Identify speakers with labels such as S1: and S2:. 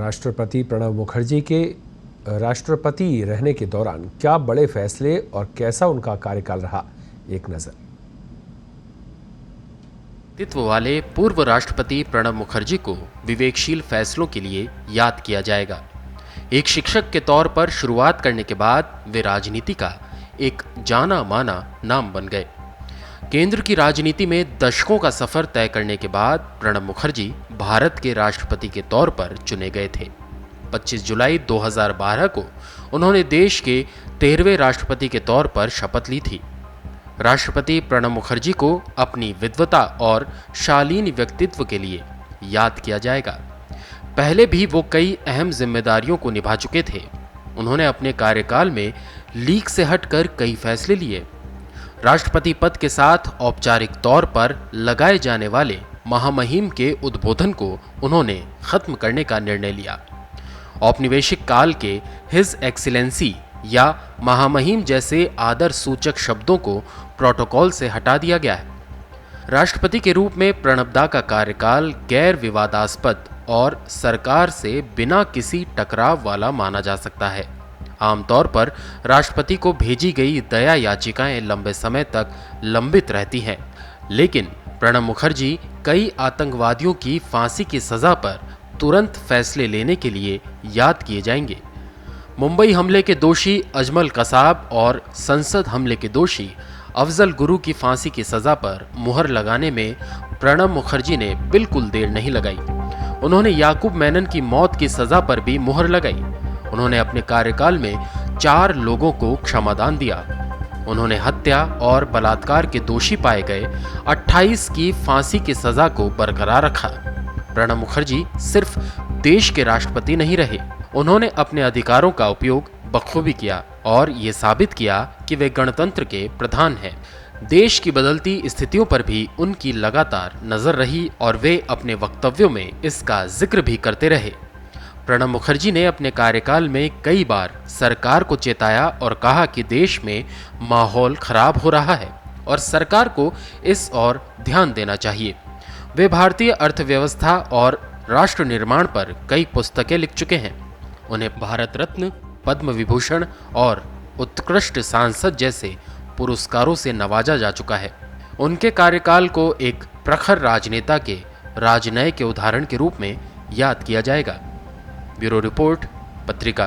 S1: राष्ट्रपति प्रणब मुखर्जी के राष्ट्रपति रहने के दौरान क्या बड़े फैसले और कैसा उनका कार्यकाल रहा, एक नजर।
S2: व्यक्तित्व वाले पूर्व राष्ट्रपति प्रणब मुखर्जी को विवेकशील फैसलों के लिए याद किया जाएगा। एक शिक्षक के तौर पर शुरुआत करने के बाद वे राजनीति का एक जाना माना नाम बन गए। केंद्र की राजनीति में दशकों का सफर तय करने के बाद प्रणब मुखर्जी भारत के राष्ट्रपति के तौर पर चुने गए थे। 25 जुलाई 2012 को उन्होंने देश के 13वें राष्ट्रपति के तौर पर शपथ ली थी। राष्ट्रपति प्रणब मुखर्जी को अपनी विद्वता और शालीन व्यक्तित्व के लिए याद किया जाएगा। पहले भी वो कई अहम जिम्मेदारियों को निभा चुके थे। उन्होंने अपने कार्यकाल में लीक से हटकर कई फैसले लिए। राष्ट्रपति पद के साथ औपचारिक तौर पर लगाए जाने वाले महामहिम के उद्बोधन को उन्होंने खत्म करने का निर्णय लिया। औपनिवेशिक काल के हिज एक्सीलेंसी या महामहिम जैसे आदर सूचक शब्दों को प्रोटोकॉल से हटा दिया गया है। राष्ट्रपति के रूप में प्रणबदा का कार्यकाल गैर विवादास्पद और सरकार से बिना किसी टकराव वाला माना जा सकता है। आमतौर पर राष्ट्रपति को भेजी गई दया याचिकाएं लंबे समय तक लंबित रहती हैं, लेकिन प्रणब मुखर्जी कई आतंकवादियों की फांसी की सजा पर तुरंत फैसले लेने के लिए याद किए जाएंगे। मुंबई हमले के दोषी अजमल कसाब और संसद हमले के दोषी अफजल गुरु की फांसी की सजा पर मुहर लगाने में प्रणब मुखर्जी ने बिल्कुल देर नहीं लगाई। उन्होंने याकूब मेनन की मौत की सजा पर भी मुहर लगाई। उन्होंने अपने कार्यकाल में 4 लोगों को क्षमादान दिया। उन्होंने हत्या और बलात्कार के दोषी पाए गए 28 की फांसी की सजा को बरकरार रखा। प्रणब मुखर्जी सिर्फ देश के राष्ट्रपति नहीं रहे, उन्होंने अपने अधिकारों का उपयोग बखूबी किया और ये साबित किया कि वे गणतंत्र के प्रधान हैं। देश की बदलती स्थितियों पर भी उनकी लगातार नजर रही और वे अपने वक्तव्यों में इसका जिक्र भी करते रहे। प्रणब मुखर्जी ने अपने कार्यकाल में कई बार सरकार को चेताया और कहा कि देश में माहौल खराब हो रहा है और सरकार को इस ओर ध्यान देना चाहिए। वे भारतीय अर्थव्यवस्था और राष्ट्र निर्माण पर कई पुस्तकें लिख चुके हैं। उन्हें भारत रत्न, पद्म विभूषण और उत्कृष्ट सांसद जैसे पुरस्कारों से नवाजा जा चुका है। उनके कार्यकाल को एक प्रखर राजनेता के राजनय के उदाहरण के रूप में याद किया जाएगा। ब्यूरो रिपोर्ट, पत्रिका।